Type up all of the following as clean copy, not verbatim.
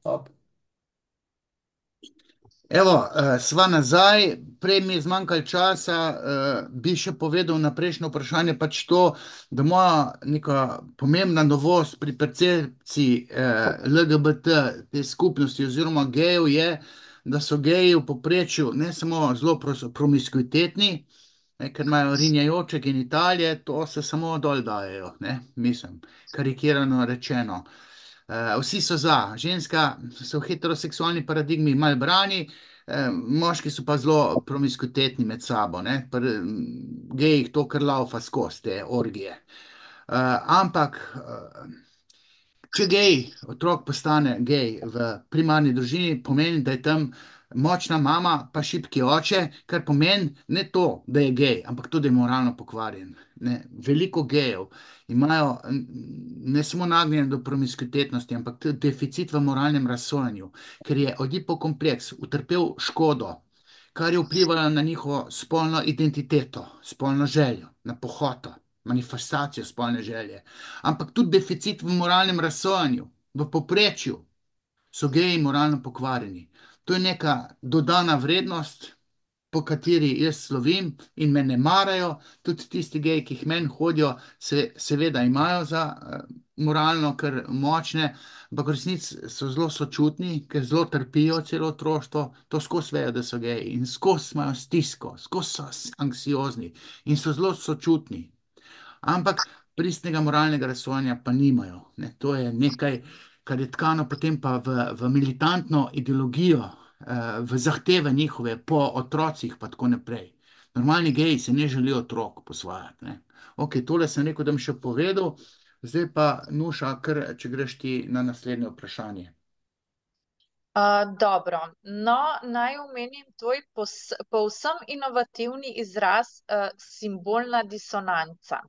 Top. Evo, sva nazaj, prej mi je zmanjkalo časa, bi še povedal na prejšnje vprašanje, pač to, da moja neka pomembna novost pri percepciji LGBT te skupnosti oziroma gejev je, da so geji v povprečju ne samo zelo promiskuitetni, ker imajo rinjajoče genitalije, to se samo dol dajejo, ne, mislim, karikirano rečeno. Vsi so za, ženska so v heteroseksualni paradigmi mal brani, moški so pa zelo promiskuitetni med sabo, ne, gejih to kar laufa skozi te orgije. Ampak, če gej, otrok postane gej v primarni družini, pomeni, da je tam močna mama, pa šibki oče, kar pomeni ne to, da je gej, ampak tudi, da je moralno pokvarjen. Ne. Veliko gejev imajo ne samo nagnjenje do promiskuitetnosti, ampak tudi deficit v moralnem razsojanju, ker je Oedipov kompleks utrpel škodo, kar je vplivalo na njihovo spolno identiteto, spolno željo, na pohoto, manifestacijo spolne želje, ampak tudi deficit v moralnem razsojanju. V povprečju so geji moralno pokvarjeni. To je neka dodana vrednost, po kateri jaz slovim in me ne marajo. Tudi tisti geji, ki jih meni hodijo, seveda imajo za moralno, ker močne, ampak v resnici so zelo sočutni, ker zelo trpijo celo otroštvo, to skozi vejo, da so geji in skozi imajo stisko, skozi so anksiozni in so zelo sočutni. Ampak pristnega moralnega razsojanja pa nimajo. Ne, to je nekaj, kar je tkano potem pa v militantno ideologijo, v zahteve njihove po otrocih, pa tako naprej. Normalni geji se ne želijo otrok posvajati. Ne. Ok, tole sem rekel, da bom še povedal, zdaj pa Nuša, kar, če greš ti na naslednje vprašanje. Dobro, no, naj omenim tvoj povsem inovativni izraz, simbolna disonanca.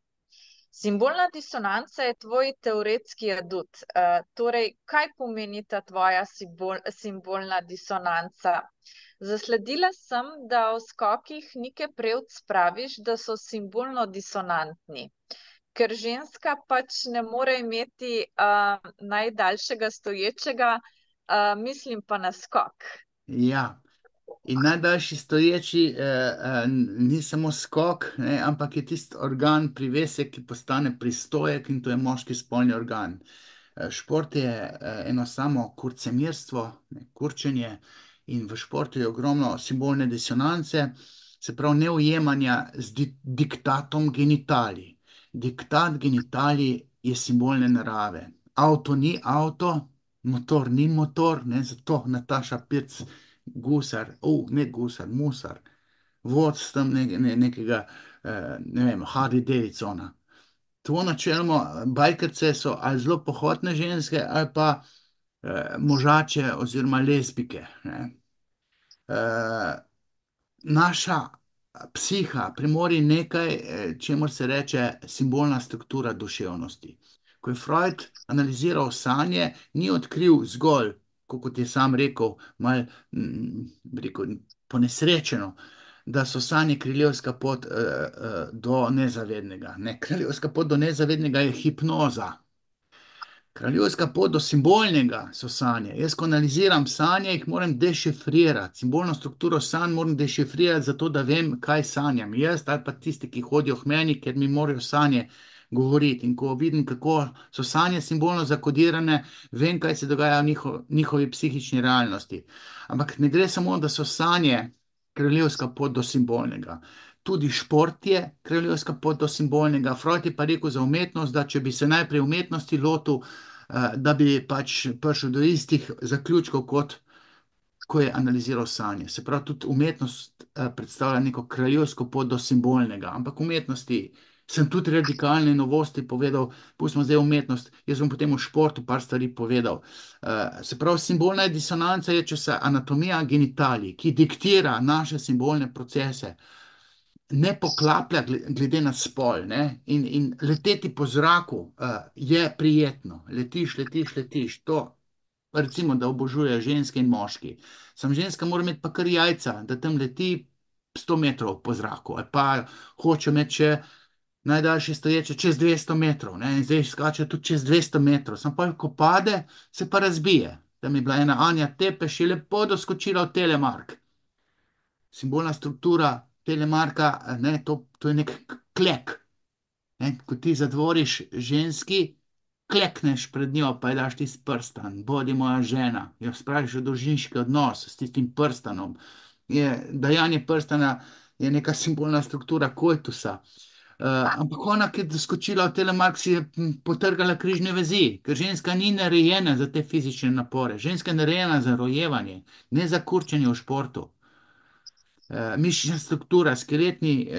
Simbolna disonanca je tvoj teoretski adut. Torej, kaj pomeni ta tvoja simbolna disonanca? Zasledila sem, da v skokih Nike Prevc praviš, da so simbolno disonantni. Ker ženska pač ne more imeti najdaljšega stoječega, mislim pa na skok. Ja, in najdaljši stoječi ni samo skok, ne, ampak je tisti organ privesek, ki postane pristojek in to je moški spolni organ. Šport je eno samo kurcemirstvo, ne, kurčenje in v športu je ogromno simbolne disonance, se pravi neujemanja z diktatom genitalij. Diktat genitalij je simbolne narave. Avto ni avto, motor ni motor, ne, zato Nataša Pirc gusar, ne gusar, musar, vod tam nekega, ne vem, Harley Davidsona. To načeloma bajkerce so ali zelo pohotne ženske ali pa možače oziroma lezbike. Ne. Naša psiha premori nekaj, čemur se reče simbolna struktura duševnosti. Ko je Freud analiziral sanje, ni odkril zgolj, kot je sam rekel, mal, rekel, ponesrečeno, da so sanje kriljevska pot do nezavednega. Ne, kriljevska pot do nezavednega je hipnoza. Kraljevska pot do simbolnega so sanje. Jaz, ko analiziram sanje, jih moram dešifrirati. Simbolno strukturo sanj moram dešifrirati, zato da vem, kaj sanjam. Jaz ali pa tisti, ki hodijo k meni, ker mi morajo sanje govoriti. In ko vidim, kako so sanje simbolno zakodirane, vem, kaj se dogaja v njihovi psihični realnosti. Ampak ne gre samo, da so sanje kraljevska pot do simbolnega. Tudi šport je kraljevska pot do simbolnega. Freud je pa rekel za umetnost, da če bi se najprej umetnosti lotil, da bi pač prišel do istih zaključkov, kot ko je analiziral sanje. Se pravi, tudi umetnost predstavlja neko kraljevsko pot do simbolnega, ampak umetnosti sem tudi radikalne novosti povedal, pustimo zdaj umetnost, jaz bom potem v športu par stvari povedal. Se pravi, simbolna disonanca je, če se anatomija genitalij, ki diktira naše simbolne procese, ne poklaplja glede na spol, ne? In leteti po zraku je prijetno. Letiš, letiš, letiš. To, recimo, da obožuje ženske in moški. Sam ženska mora imeti pa kar jajca, da tam leti 100 metrov po zraku. Ali pa hoče imeti še najdaljše stoječe čez 200 metrov. Ne? In zdaj skače tudi čez 200 metrov. Sam pa, ko pade, se pa razbije. Tam je bila ena Anja Tepeš, je lepo doskočila v Telemark. Simbolna struktura Telemarka, ne, to je nek klek. Ne, ko ti zadvoriš ženski, klekneš pred njo, pa ji daš ti prstan, bodi moja žena, jo spraviš v dolžinski odnos s tistim prstanom. Dajanje prstana je neka simbolna struktura koitusa. Ampak ona, ki je skočila v Telemark, si je potrgala križne vezi, ker ženska ni narejena za te fizične napore. Ženska je narejena za rojevanje, ne za kurčenje v športu. Mišična struktura, skeletni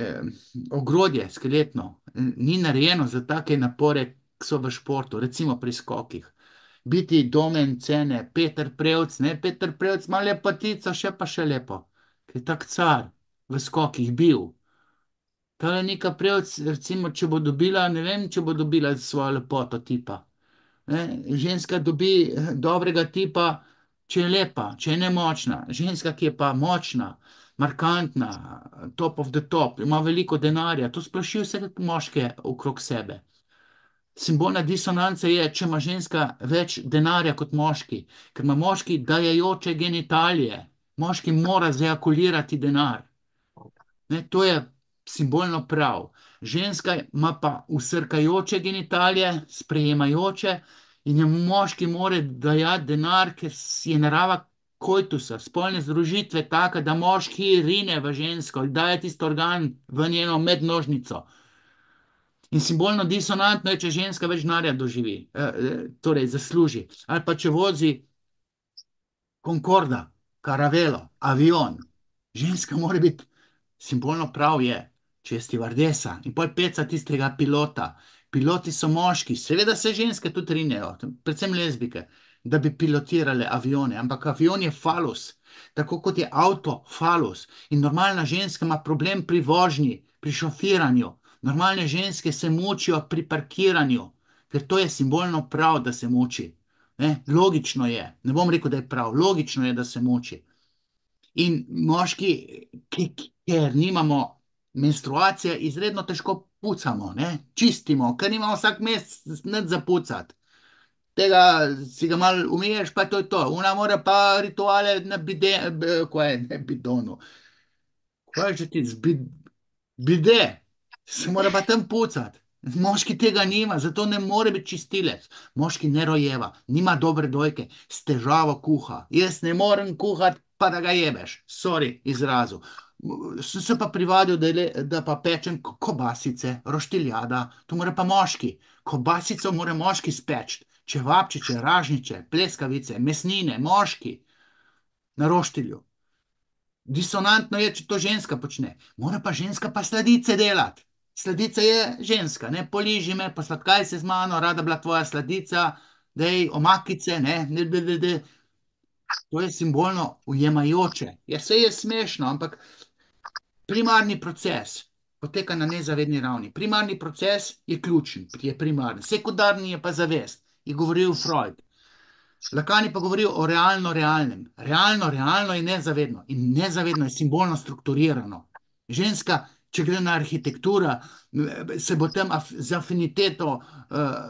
ogrodje, skeletno, ni narejeno za take napore, ki so v športu, recimo pri skokih. Biti Domen Cene, Peter Prevc, ne, Peter Prevc ima lepotico, še pa še lepo, ki je tak car v skokih bil. Tale Nika Prevc, recimo, če bo dobila, ne vem, če bo dobila svojo lepoto tipa. Ne? Ženska dobi dobrega tipa, če je lepa, če je nemočna. Ženska, ki je pa močna, markantna, top of the top, ima veliko denarja, to splaši vse moške okrog sebe. Simbolna disonanca je, če ima ženska več denarja kot moški, ker ima moški dajajoče genitalije. Moški mora zeakulirati denar. Ne, to je simbolno prav. Ženska ima pa usrkajoče genitalije, sprejemajoče, in je moški mora dajati denar, ker je narava koitusa, spolne združitve taka, da moški rine v žensko in daje tisti organ v njeno mednožnico. In simbolno disonantno je, če ženska več denarja doživi, torej zasluži. Ali pa če vozi Concorda, Caravelo, avion. Ženska mora biti simbolno prav je, če je stivardesa in pol peca tistega pilota. Piloti so moški, seveda se ženske tudi rinejo, predvsem lezbike, da bi pilotirale avione, ampak avion je falus, tako kot je avto falus. In normalna ženska ima problem pri vožnji, pri šofiranju. Normalne ženske se mučijo pri parkiranju, ker to je simbolno prav, da se muči. Ne? Logično je, ne bom rekel, da je prav, logično je, da se muči. In moški, ker nimamo menstruacije, izredno težko pucamo, ne? Čistimo, ker nimamo vsak mesec nič za pucati. Tega si ga malo umiješ, pa to je to. Ona mora pa rituale na kaj je, ne bidonu. Kaj je že ti bide, se mora pa tam pucati. Moški tega nima, zato ne more biti čistilec. Moški ne rojeva, nima dobre dojke, s težavo kuha. Jaz ne morem kuhati, pa da ga jebeš, sorry izrazu. Sem se pa privadil, da pa pečem kobasice, roštiljada, to mora pa moški. Kobasico mora moški speči, čevapčiče, ražniče, pleskavice, mesnine, moški na roštilju. Disonantno je, če to ženska počne. Mora pa ženska pa sladice delati. Sladica je ženska, ne, poliži me, posladkaj se z mano, rada bila tvoja sladica, dej, omakice, ne. To je simbolno ujemajoče. Ja, vse je smešno, ampak primarni proces poteka na nezavedni ravni. Primarni proces je ključen, je primarni. Sekundarni je pa zavest, je govoril Freud. Lacan je pa govoril o realnem. Realno je nezavedno in nezavedno je simbolno strukturirano. Ženska, če gre na arhitekturo, se bo tam z afiniteto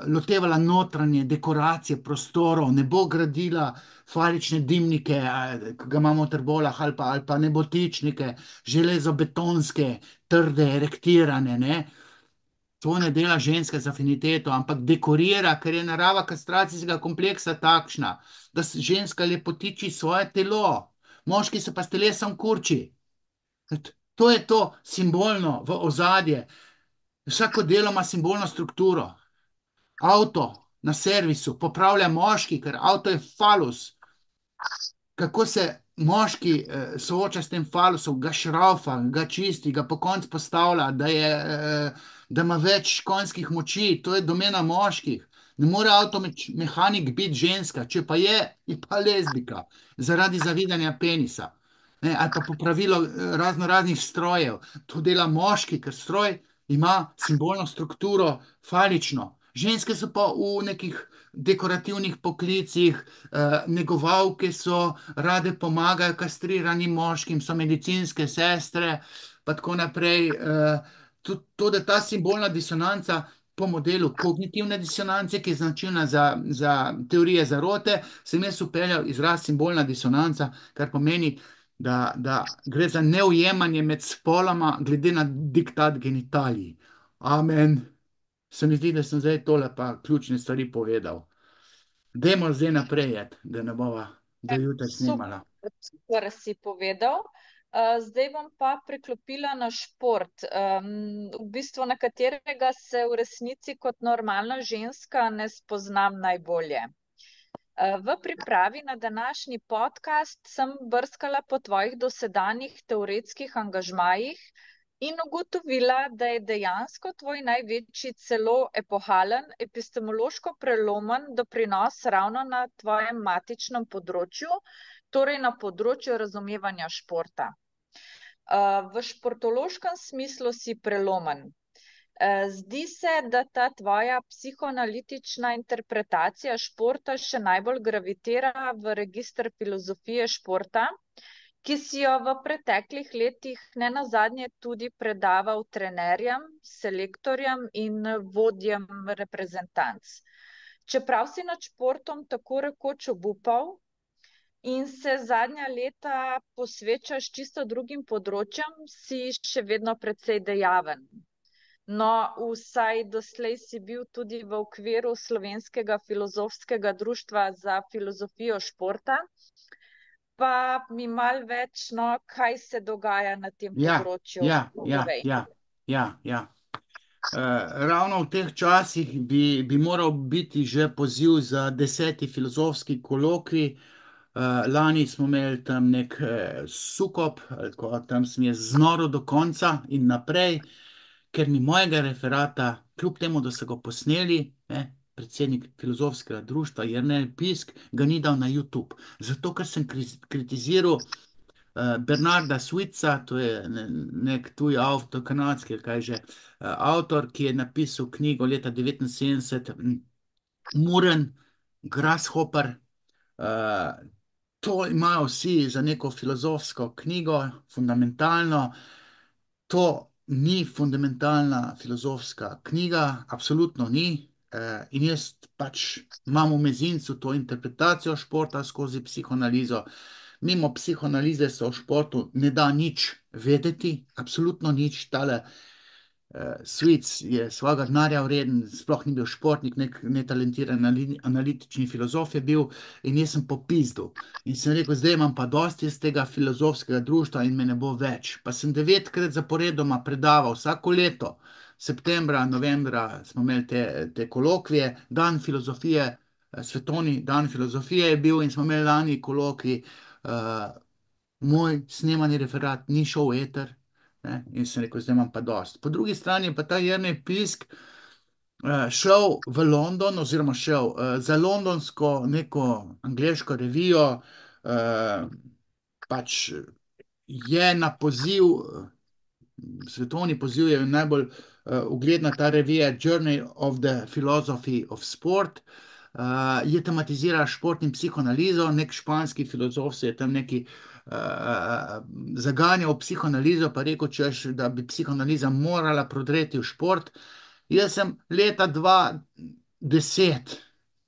lotevala notranje dekoracije prostorov, ne bo gradila falične dimnike, ki ga imamo v trbolah, ali pa nebotičnike, železobetonske, trde, erektirane, ne. To ne dela ženska z afiniteto, ampak dekorira, ker je narava kastracijskega kompleksa takšna, da ženska lepotiči svoje telo, moški se pa s telesom kurči. To je to simbolno v ozadje. Vsako delo ima simbolno strukturo. Avto na servisu popravlja moški, ker avto je falus. Kako se moški sooča s tem falusom, ga šraufa, ga čisti, ga po koncu postavlja, da ima več konjskih moči, to je domena moških. Ne more avtomehanik biti ženska, če pa je pa lezbika, zaradi zavidanja penisa. Ne, ali pa popravilo raznih strojev. To dela moški, ker stroj ima simbolno strukturo falično. Ženske so pa v nekih dekorativnih poklicih, negovalke so, rade pomagajo kastriranim moškim, so medicinske sestre, pa tako naprej. To, da ta simbolna disonanca po modelu kognitivne disonance, ki je značilna za teorije zarote, sem jaz upeljal izraz simbolna disonanca, kar pomeni, da gre za neujemanje med spoloma glede na diktat genitalij. Amen. Se mi zdi, da sem zdaj tole pa ključne stvari povedal. Dajmo zdaj naprej, da ne bova do jutra Super, snemala. super si povedal. Zdaj bom pa preklopila na šport, v bistvu na katerega se v resnici kot normalna ženska ne spoznam najbolje. V pripravi na današnji podcast sem brskala po tvojih dosedanjih teoretskih angažmajih in ugotovila, da je dejansko tvoj največji, celo epohalen, epistemološko prelomen doprinos ravno na tvojem matičnem področju, torej na področju razumevanja športa. V športološkem smislu si prelomen. Zdi se, da ta tvoja psihoanalitična interpretacija športa še najbolj gravitira v register filozofije športa, ki si jo v preteklih letih nenazadnje tudi predaval trenerjem, selektorjem in vodjem reprezentanc. Čeprav si nad športom tako rekoč obupal in se zadnja leta posvečaš čisto drugim področjem, si še vedno precej dejaven. No, vsaj doslej si bil tudi v okviru Slovenskega filozofskega društva za filozofijo športa. Pa mi malo več, no, kaj se dogaja na tem področju, povej. Ja. Ravno v teh časih bi moral biti že poziv za 10. filozofski kolokvij. Lani smo imeli tam nek sukop, tam sem jaz znorel do konca in naprej, ker mi mojega referata, kljub temu, da so ga posneli, predsednik filozofskega društva Jernej Pisk, ga ni dal na YouTube. Zato, ker sem kritiziral Bernarda Switza, to je nek tuj avtor, kanadski, kaj že, avtor, ki je napisal knjigo leta 1979, Muren, Grasshopper. To imajo vsi za neko filozofsko knjigo, fundamentalno. To ni fundamentalna filozofska knjiga, absolutno ni. In jaz pač imam v mezincu to interpretacijo športa skozi psihoanalizo. Mimo psihoanalize se o športu ne da nič vedeti, absolutno nič. Tale Svic je svojega denarja vreden, sploh ni bil športnik, nek netalentiran analitični filozof je bil in jaz sem popizdu. In sem rekel, zdaj imam pa dosti iz tega filozofskega društva in me ne bo več. Pa sem 9-krat zaporedoma predaval, vsako leto, septembra, novembra smo imeli te kolokvije, dan filozofije, svetovni dan filozofije je bil in smo imeli lani kolokvij. Moj snemani referat ni šel v eter, in sem rekel, zdaj imam pa dost. Po drugi strani je pa ta Jernej Pisk šel v London, oziroma šel za londonsko neko angleško revijo, pač je na poziv, svetovni poziv je najbolj ugledna ta revija Journey of the Philosophy of Sport, je tematizira šport in psihoanalizo, nek španski filozof se je tam neki zaganjal v psihoanalizo, pa rekel, češ, da bi psihoanaliza morala prodreti v šport. Jaz sem leta 2010,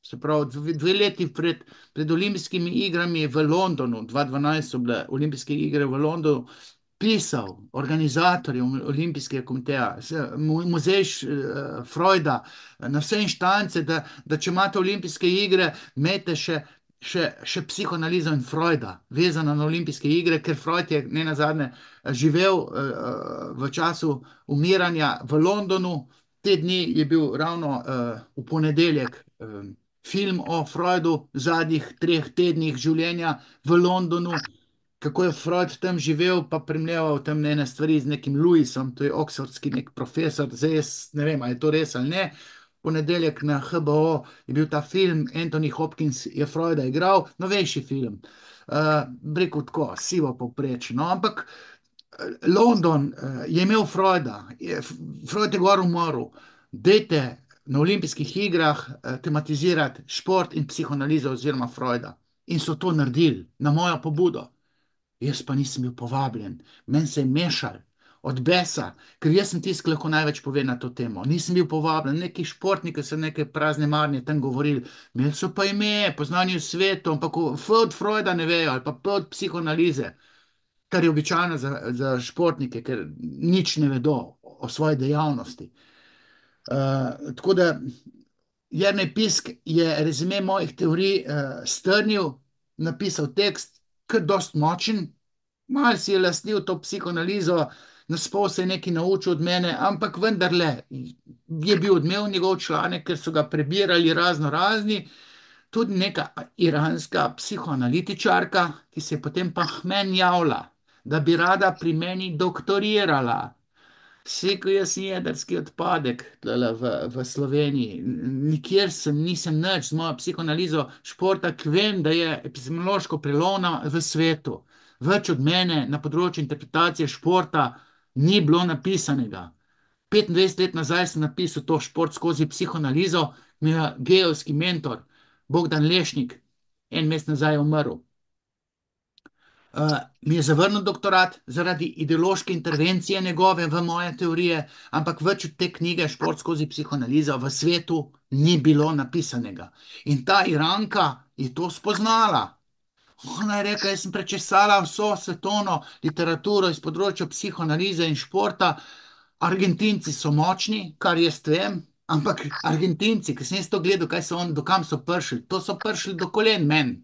se pravi 2 leti pred olimpijskimi igrami v Londonu, 2012 so bile olimpijske igre v Londonu, pisal organizatorjem olimpijskega komiteja, muzej Freuda, na vse inštance, da če imate olimpijske igre, imejte še psihoanalizo in Freuda, vezana na olimpijske igre, ker Freud je nenazadnje živel v času umiranja v Londonu. Te dni je bil ravno v ponedeljek film o Freudu, v zadnjih 3 tednih življenja v Londonu, kako je Freud tam živel, pa primerjal tam ene stvari z nekim Lewisom, to je oxfordski nek profesor, zdaj jaz ne vem, ali je to res ali ne. Ponedeljek na HBO je bil ta film, Anthony Hopkins je Freuda igral, novejši film. Rekel tako, sivo povprečno, ampak London je imel Freuda, Freud je gor umrl. Dajte na olimpijskih igrah tematizirati šport in psihoanalizo oziroma Freuda. In so to naredili na mojo pobudo. Jaz pa nisem bil povabljen, meni se je mešal. od besa, ker jaz sem tisti, ki lahko največ pove na to temo. Nisem bil povabljen, neki športniki so neke prazne marnje tam govorili, imeli so pa ime, poznani v svetu, ampak F od Freuda ne vejo, ali pa P od psihoanalize, kar je običajno za športnike, ker nič ne vedo o svoji dejavnosti. Tako da Jernej Pisk je rezime mojih teorij strnil, napisal tekst, kar dost močen, malo si je lastnil to psihoanalizo, naspol se je nekaj naučil od mene, ampak vendarle je bil odmev njegov članek, ker so ga prebirali razno razni, tudi neka iranska psihoanalitičarka, ki se je potem pa k meni javila, da bi rada pri meni doktorirala. Sekal jaz sem jedrski odpadek tule v Sloveniji. Nikjer nisem nič z mojo psihoanalizo športa, ki vem, da je epistemološko prelovna v svetu. Več od mene na področju interpretacije športa ni bilo napisanega. 25 let nazaj sem napisal to šport skozi psihoanalizo, mi je gejovski mentor Bogdan Lešnik en mesec nazaj je umrl. Mi je zavrnil doktorat zaradi ideološke intervencije njegove v moje teorije, ampak več od te knjige Šport skozi psihoanalizo v svetu ni bilo napisanega. In ta Iranka je to spoznala. Ona je rekla, jaz sem prečesala vso svetovno literaturo iz področja psihoanalize in športa. Argentinci so močni, kar jaz vem, ampak Argentinci, ki sem jaz to gledal, kaj so on, do kam so prišli, to so prišli do kolen meni.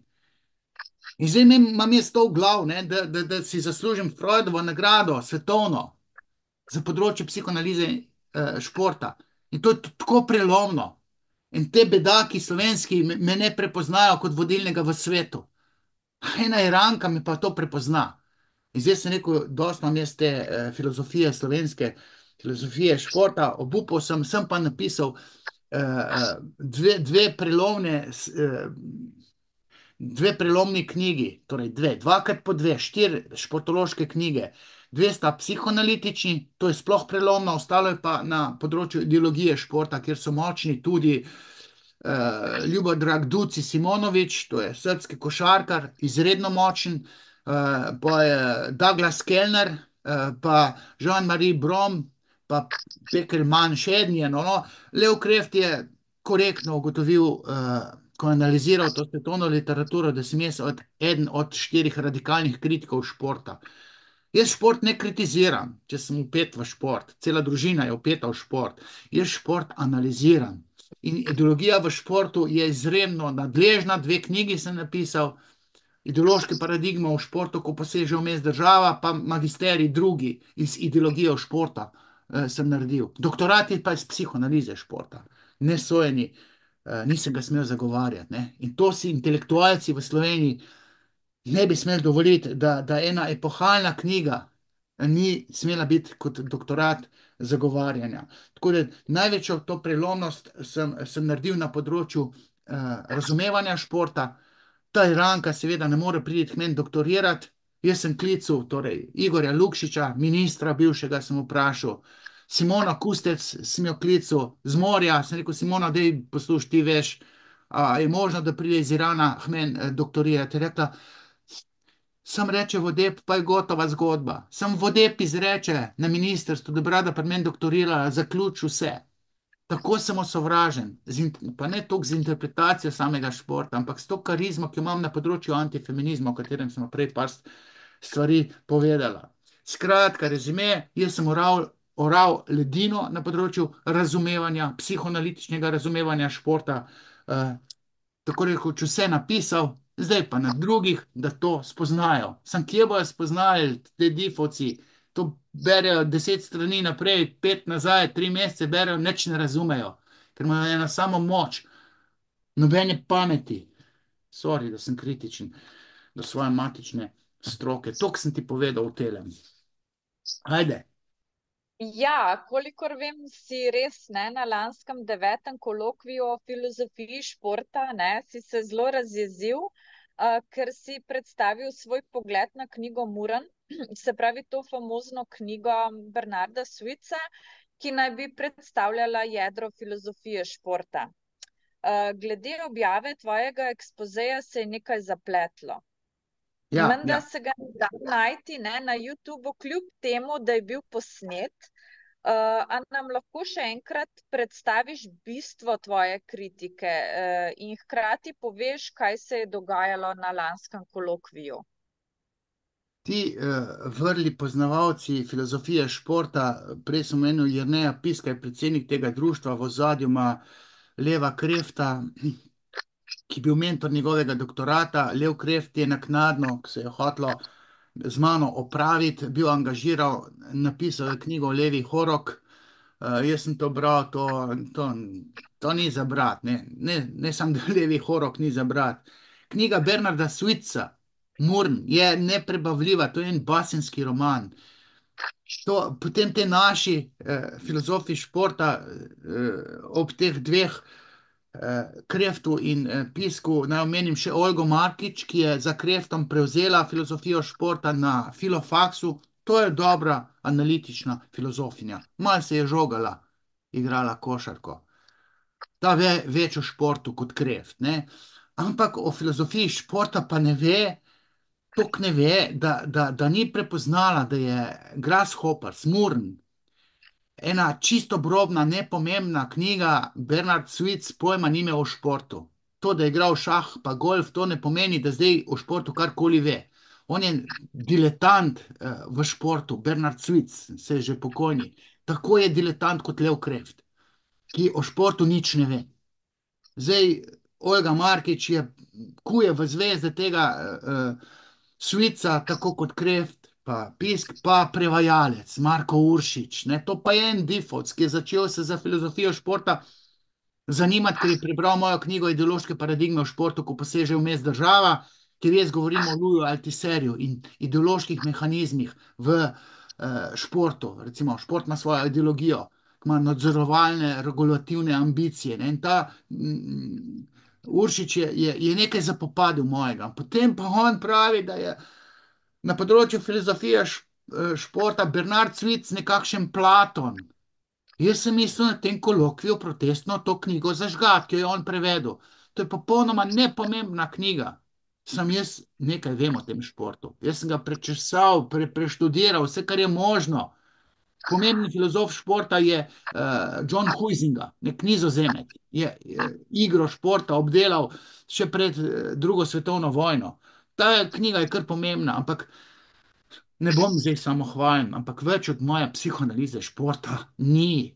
In zdaj imam jaz to v glavu, ne, da si zaslužim Freudovo nagrado, svetovno, za področje psihoanalize športa. In to je tako prelomno. In te bedaki slovenski me ne prepoznajo kot vodilnega v svetu. Ena Iranka mi pa to prepozna. In zdaj sem rekel, dosti imam jaz te filozofije slovenske, filozofije športa, obupal sem pa napisal dve prelomni knjigi, torej dvakrat po dve, 4 športološke knjige. 2 sta psihoanalitični, to je sploh prelomno, ostalo je pa na področju ideologije športa, kjer so močni tudi Ljubodrag Duci Simonovič, to je srbski košarkar, izredno močen, pa je Douglas Kellner, pa Jean-Marie Brom, pa Pekelman še eden je. No. Lev Kreft je korektno ugotovil, ko je analiziral to svetovno literaturo, da sem jaz eden od 4 radikalnih kritikov športa. Jaz šport ne kritiziram, če sem vpet v šport, cela družina je vpeta v šport. Jaz šport analiziram. In ideologija v športu je izredno nadležna, 2 knjigi sem napisal, ideološke paradigme v športu, ko poseže vmes država, pa magisterij drugi iz ideologije v športa sem naredil. Doktorat je pa iz psihoanalize športa, nesojeni, nisem ga smel zagovarjati. Ne? In to si intelektualci v Sloveniji ne bi smeli dovoliti, da ena epohalna knjiga ni smela biti kot doktorat zagovarjanja. Tako da največjo to prelomnost sem naredil na področju razumevanja športa. Ta Iranka seveda ne more priti k meni doktorirati. Jaz sem klical, torej Igorja Lukšiča, ministra bivšega, sem vprašal, Simona Kustec sem jo klical z morja, sem rekel, Simona, dej poslušaj, ti veš, a je možno, da pride iz Irana k meni doktorirati. Je rekla, sem reče Vodeb, pa je gotova zgodba. Sem Vodeb izreče na ministrstvu, da bi rada pri meni doktorirala, zaključ vse. Tako sem osovražen, pa ne toliko z interpretacijo samega športa, ampak s to karizmo, ki jo imam na področju antifeminizma, o katerem sem prej par stvari povedala. Skratka, rezime, jaz sem oral ledino na področju razumevanja, psihoanalitičnega razumevanja športa, tako rekoč vse napisal, zdaj pa na drugih, da to spoznajo. Sam kje bojo spoznali te difovci, to berejo 10 strani naprej, 5 nazaj, 3 mesece berejo, nič ne razumejo, ker imajo eno samo moč, nobene pameti. Sorry, da sem kritičen do svoje matične stroke. Toliko sem ti povedal o telem. Ajde. Ja, kolikor vem, si res na lanskem 9. kolokviju o filozofiji športa, si se zelo razjezil, ker si predstavil svoj pogled na knjigo Muren, se pravi to famozno knjigo Bernarda Suica, ki naj bi predstavljala jedro filozofije športa. Glede objave tvojega ekspozeja se je nekaj zapletlo. Ja, Menda ja. se ga ne da najti, ne, na YouTubu, kljub temu, da je bil posnet. A nam lahko še enkrat predstaviš bistvo tvoje kritike, in hkrati poveš, kaj se je dogajalo na lanskem kolokviju? Ti vrli poznavalci filozofije športa, prej sem omenil Jerneja Piska, je predsednik tega društva, v ozadju ima Leva Krefta, ki je bil mentor njegovega doktorata. Lev Kreft je naknadno, ko se je hotelo z mano opraviti, bil angažiral, napisal je knjigo Levi Horok. Jaz sem to bral, to ni za brat, ne samo, da Levi Horok ni za brat. Knjiga Bernarda Switza, Murn, je neprebavljiva, to je en basenski roman. Potem te naši filozofi športa ob teh dveh Kreftu in Pisku, naj omenim še Olgo Markič, ki je za Kreftom prevzela filozofijo športa na Filofaksu. To je dobra analitična filozofinja. Mal se je žogala, igrala košarko. Ta ve več o športu kot Kreft, ne? Ampak o filozofiji športa pa ne ve, tok ne ve, da ni prepoznala, da je Grasshopper, Smurn, ena čisto brobna, nepomembna knjiga. Bernard Switz pojma nime o športu. To, da je igral šah pa golf, to ne pomeni, da zdaj o športu karkoli ve. On je diletant v športu, Bernard Switz, se je že pokojni. Tako je diletant kot Lev Kreft, ki o športu nič ne ve. Zdaj, Olga Markič je kuje v zvezde tega Švica, tako kot Kreft, pa Pisk, pa prevajalec Marko Uršič. Ne? To pa je en Difoc, ki je začel se za filozofijo športa zanimati, ker je prebral mojo knjigo Ideološke paradigme v športu, ko poseže vmes država, kjer jaz govorim o Luju Altiserju in ideoloških mehanizmih v športu. Recimo, šport ima svojo ideologijo, ima nadzorovalne, regulativne ambicije. Ne? In ta Uršič je nekaj zapopadel mojega. Potem pa on pravi, da je na področju filozofije športa Bernard Svic nekakšen Platon. Jaz sem mislil na tem kolokviju protestno to knjigo zažgati, ki jo je on prevedel. To je popolnoma nepomembna knjiga. Sam jaz nekaj vem o tem športu. Jaz sem ga prečesal, preštudiral, vse, kar je možno. Pomembni filozof športa je John Huizinga, nek Nizozemec. Je igro športa obdelal še pred drugo svetovno vojno. Ta knjiga je kar pomembna, ampak ne bom zdaj samo hvalen, ampak več od moje psihoanalize športa ni.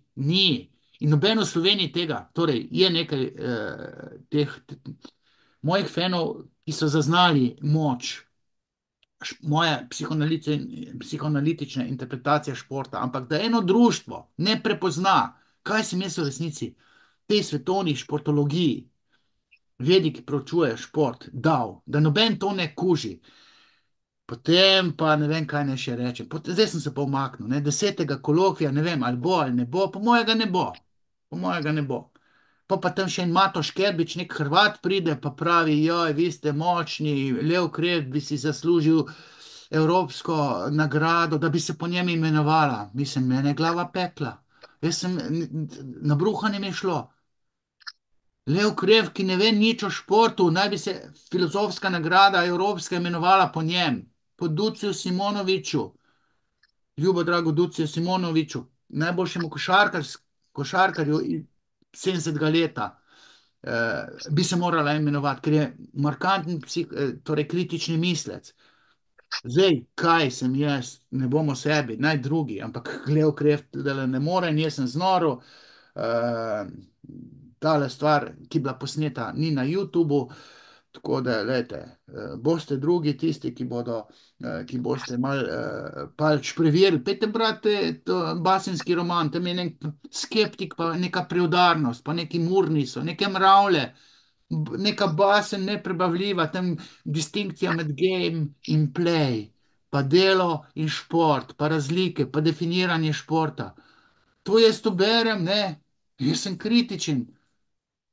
In nobeno v Sloveniji tega, torej je nekaj mojih fanov, ki so zaznali moč moje psihoanalitične interpretacije športa, ampak da eno društvo ne prepozna, kaj sem jaz v resnici tej svetovni športologiji, vedi, ki proučuje šport, dal, da noben to ne kuži. Potem pa ne vem, kaj naj še rečem. Zdaj sem se pa umaknil, ne? 10. kolokvija, ne vem, ali bo ali ne bo, po mojega ne bo. Po mojega ne bo. Pa tam še en Mato Škerbič, nek Hrvat pride, pa pravi, joj, vi ste močni, Lev Kreft bi si zaslužil evropsko nagrado, da bi se po njem imenovala. Mislim, mene je glava pekla. Jaz sem, na bruhanje mi je šlo. Lev Kreft, ki ne ve nič o športu, naj bi se filozofska nagrada evropska imenovala po njem, po Duciju Simonoviču, ljubo drago Duciju Simonoviču, najboljšemu košarkarju 70. leta. Bi se morala imenovati, ker je markanten, torej kritični mislec. Zdaj, kaj sem jaz, ne bom o sebi, naj drugi, ampak Lev Kreft, da ne more, in jaz sem znoril. Tale stvar, ki je bila posneta, ni na YouTubu, tako da, gledajte, boste drugi tisti, ki boste mal pač preverili. Pejte, brate, to basenski roman, tam je nek skeptik, pa neka preudarnost, pa neki murni so, neke mravlje, neka basen neprebavljiva, tam distinkcija med game in play, pa delo in šport, pa razlike, pa definiranje športa. To jaz to berem, ne, jaz sem kritičen.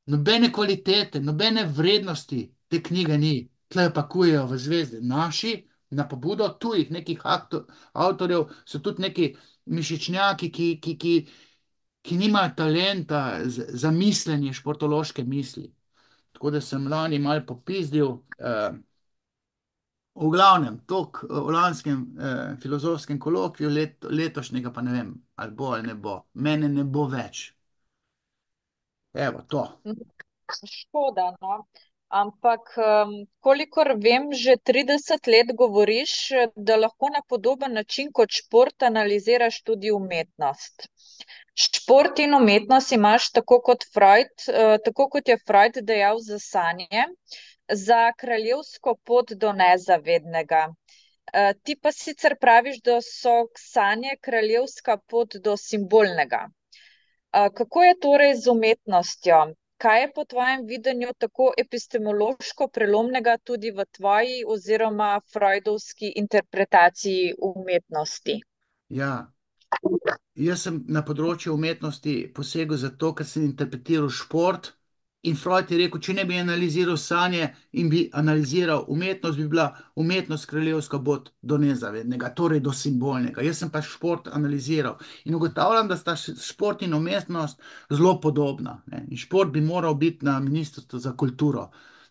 Nobene kvalitete, nobene vrednosti te knjige ni. Tle pa kujejo v zvezde naši, na pobudo tujih nekih avtorjev, so tudi neki mišičnjaki, ki nimajo talenta za mišljenje, športološke misli. Tako da sem lani mal popizdil, V glavnem, tok v lanskem filozofskem kolokviju, letošnjega pa ne vem, ali bo ali ne bo. Mene ne bo več. Evo to. Škoda, no. Ampak, kolikor vem, že 30 let govoriš, da lahko na podoben način kot šport analiziraš tudi umetnost. Šport in umetnost imaš tako kot Freud, tako kot je Freud dejal za sanje, za kraljevsko pot do nezavednega. Ti pa sicer praviš, da so sanje kraljevska pot do simbolnega. Kako je torej z umetnostjo? Kaj je po tvojem videnju tako epistemološko prelomnega tudi v tvoji oziroma freudovski interpretaciji umetnosti? Ja, jaz sem na področju umetnosti posegel zato, ker sem interpretiral šport. In Freud je rekel, če ne bi analiziral sanje in bi analiziral umetnost, bi bila umetnost kraljevska pot do nezavednega, torej do simbolnega. Jaz sem pa šport analiziral in ugotavljam, da sta šport in umetnost zelo podobna. Ne. In šport bi moral biti na Ministrstvu za kulturo,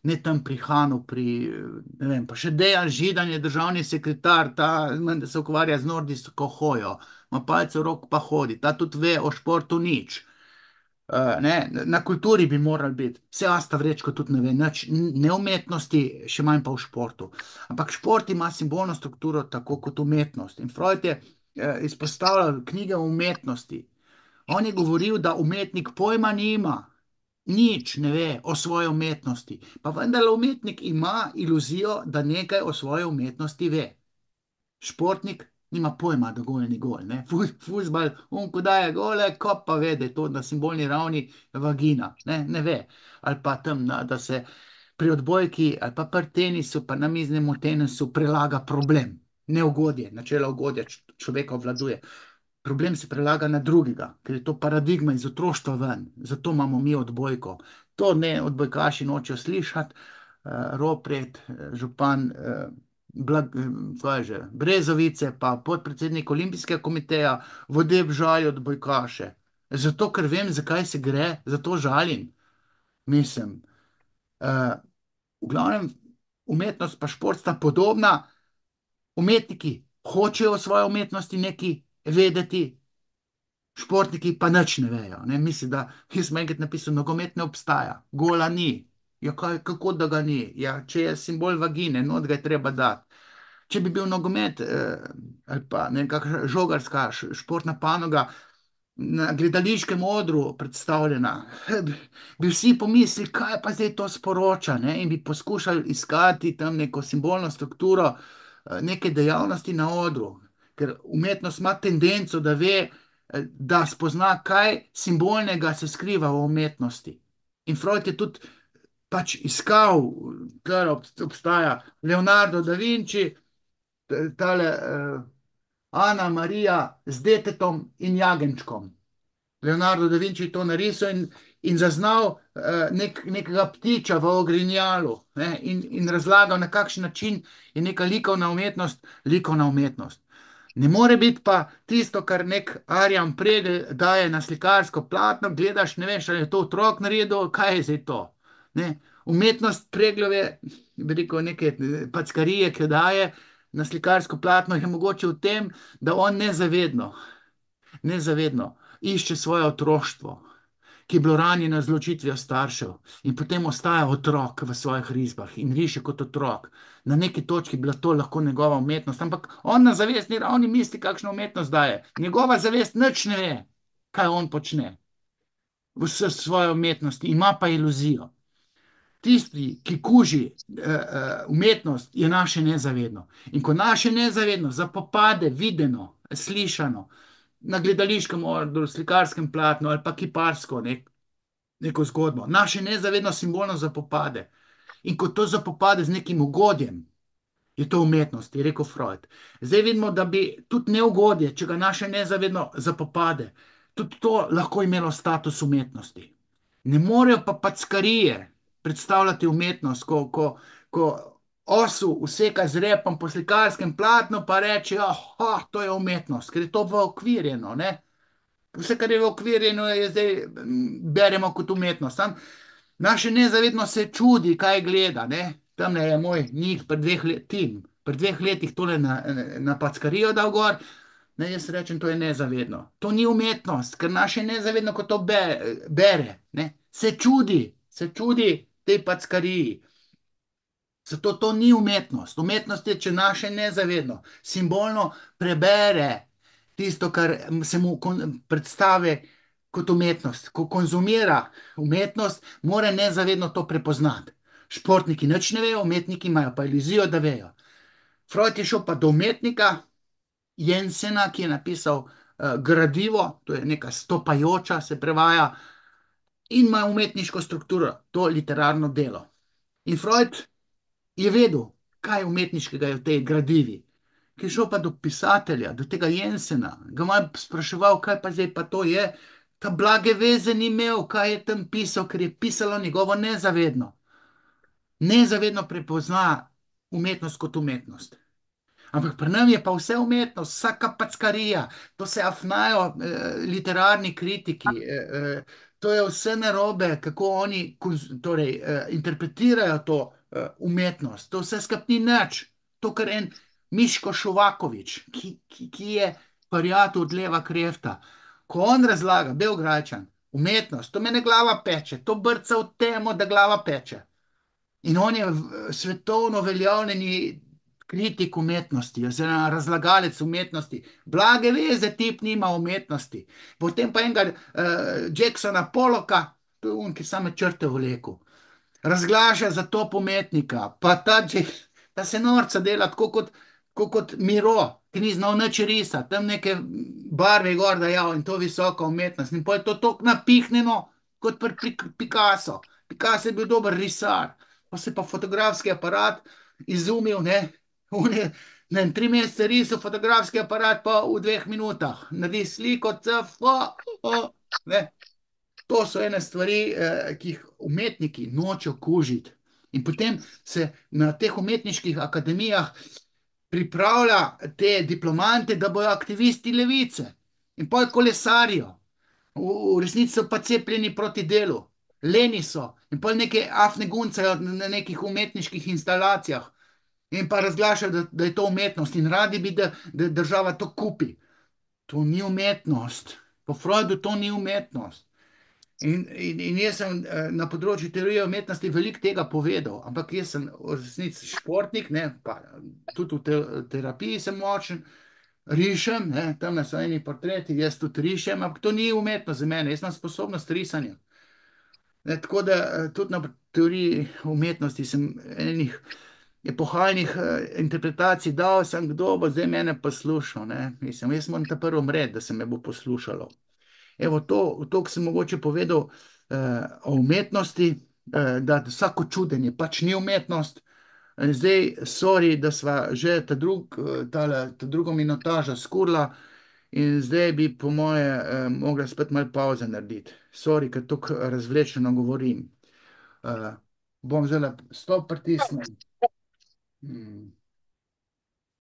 ne tam pri Hanu, ne vem, pa še Dejan Židan je državni sekretar, ta menda se ukvarja z nordijsko hojo, ima palce v rok pa hodi, ta tudi ve o športu nič. Ne, na kulturi bi morali biti, vse Asta Vrečko tudi ne ve, nič, ne umetnosti, še manj pa v športu. Ampak šport ima simbolno strukturo, tako kot umetnost. In Freud je izpostavljal knjige o umetnosti. On je govoril, da umetnik pojma nima, nič ne ve o svoji umetnosti, pa vendar umetnik ima iluzijo, da nekaj o svoji umetnosti ve. Športnik nima pojma, da gol ni gol. Fuzbal, ko daje gole, ko pa ve, da je to na simbolni ravni vagina. Ne ve. Ali pa tam, da se pri odbojki, ali pa pri tenisu, pa na miznem tenisu prelaga problem. Neugodje, načelo ugodja človeka obvladuje. Problem se prelaga na drugega, ker je to paradigma iz otroštva ven. Zato imamo mi odbojko. To ne odbojkaši nočejo slišati. Ropret, župan, kaj je že, Brezovice, pa podpredsednik Olimpijskega komiteja, vodeb žalijo odbojkaše. Zato, ker vem, zakaj se gre, zato žalim. Mislim. V glavnem, umetnost pa šport sta podobna. Umetniki hočejo o svoji umetnosti nekaj vedeti, športniki pa nič ne vejo. Ne? Mislim, da jaz sem enkrat napisal, nogomet ne obstaja, gola ni. Ja, kako da ga ni? Ja, če je simbol vagine, not ga je treba dati. Če bi bil nogomet ali pa nekakšna žogarska športna panoga na gledališkem odru predstavljena, bi vsi pomislili, kaj pa zdaj to sporoča, ne? In bi poskušali iskati tam neko simbolno strukturo neke dejavnosti na odru, ker umetnost ima tendenco, da ve, da spozna, kaj simbolnega se skriva v umetnosti. In Freud je tudi pač iskal, kar obstaja, Leonardo da Vinci, tale Ana Marija z detetom in jagenčkom. Leonardo da Vinci je to narisal in zaznal nekega ptiča v ogrinjalu, ne, in razlagal, na kakšen način je neka likovna umetnost. Ne more biti pa tisto, kar nek Arjan Pregl daje na slikarsko platno, gledaš, ne veš, ali je to otrok naredil, kaj je zdaj to. Ne. Umetnost Preglove, bi rekel, neke packarije, ki jo daje na slikarsko platno, je mogoče v tem, da on nezavedno išče svoje otroštvo, ki je bilo ranjeno z ločitvijo staršev, in potem ostaja otrok v svojih risbah in riše kot otrok. Na neki točki bi bila to lahko njegova umetnost, ampak on na zavestni ravni misli, kakšno umetnost daje. Njegova zavest nič ne ve, kaj on počne v svoji umetnosti, ima pa iluzijo. Tisti, ki kuži umetnost, je naše nezavedno. In ko naše nezavedno zapopade videno, slišano, na gledališkem odru, slikarskem platnu ali pa kiparsko neko zgodbo, naše nezavedno simbolno zapopade. In ko to zapopade z nekim ugodjem, je to umetnost, je rekel Freud. Zdaj vidimo, da bi tudi neugodje, če ga naše nezavedno zapopade, tudi to lahko imelo status umetnosti. Ne morejo pa packarije predstavljati umetnost, ko osu useka z repom po slikarskem platnu, pa reče, to je umetnost, ker je to v okvirjeno. Ne? Vse, kar je v okvirjeno, je zdaj beremo kot umetnost. Naše nezavedno se čudi, kaj gleda. Ne? Tam je moj njih pred 2 leti, pri 2 letih tole na packarijo dal gor. Ne, jaz rečem, to je nezavedno. To ni umetnost, ker naše nezavedno, ko to bere, ne, se čudi tej packariji. Zato to ni umetnost. Umetnost je, če naše nezavedno, simbolno prebere tisto, kar se mu predstavi kot umetnost. Ko konzumira umetnost, mora nezavedno to prepoznati. Športniki nič ne vejo, umetniki imajo pa iluzijo, da vejo. Freud je šel pa do umetnika Jensena, ki je napisal gradivo, to je neka stopajoča, se prevaja, in ima umetniško strukturo, to literarno delo. In Freud je vedel, kaj umetniškega je v tej gradivi. Ki je šel pa do pisatelja, do tega Jensena, ga je spraševal, kaj pa zdaj pa to je. Ta blage veze ni imel, kaj je tam pisal, ker je pisalo njegovo nezavedno. Nezavedno prepozna umetnost kot umetnost. Ampak pri nas je pa vse umetnost, vsaka packarija, to se afnajo literarni kritiki, to je vse narobe, kako oni torej, interpretirajo to umetnost. To vse skupaj ni nič. To, kar en Miško Šovakovič, ki je prijatelj od Leva Krefta, ko on razlaga, Beograjčan, umetnost, to mene glava peče, to brca v temo, da glava peče. In on je svetovno veljavljeni kritik umetnosti, oziroma razlagalec umetnosti. Blage veze, tip nima umetnosti. Potem pa enega Jacksona Pollocka, to je on, ki same črte vleku, razglaša za top umetnika, pa ta se norca dela tako kot Miro, ki ni znal nič risati, tam neke barve gor dajal in to visoka umetnost. In pa je to tako napihnjeno kot pri Picasso. Picasso je bil dober risar, pa se pa fotografski aparat izumil, ne, on je, ne vem, 3 mesece risal fotografski aparat, pa v 2 minutah naredi sliko, ne. To so ene stvari, ki jih umetniki nočejo kužiti. In potem se na teh umetniških akademijah pripravlja te diplomante, da bojo aktivisti levice. In pol kolesarijo. V resnici so pa cepljeni proti delu. Leni so. In pol neke afne guncajo na nekih umetniških instalacijah. In pa razglašajo, da je to umetnost. In radi bi, da država to kupi. To ni umetnost. Po Freudu to ni umetnost. In jaz sem na področju teorije umetnosti veliko tega povedal, ampak jaz sem v resnici športnik, ne, pa tudi v terapiji sem močen, rišem, ne, tam so eni portreti, jaz tudi rišem, ampak to ni umetnost za mene, jaz imam sposobnost risanja. Ne, tako da tudi na teoriji umetnosti sem enih epohalnih interpretacij dal, sem kdo bo zdaj mene poslušal, ne, mislim, jaz moram ta prvo umreti, da se me bo poslušalo. Evo, to sem mogoče povedal o umetnosti, da vsako čudenje pač ni umetnost. Zdaj, sorry, da sva že ta drugo minutažo skurila in zdaj bi po moje mogla spet malo pauze narediti. Sorry, ker tako razvlečeno govorim. Bom zdaj stop pritisnil. Hmm.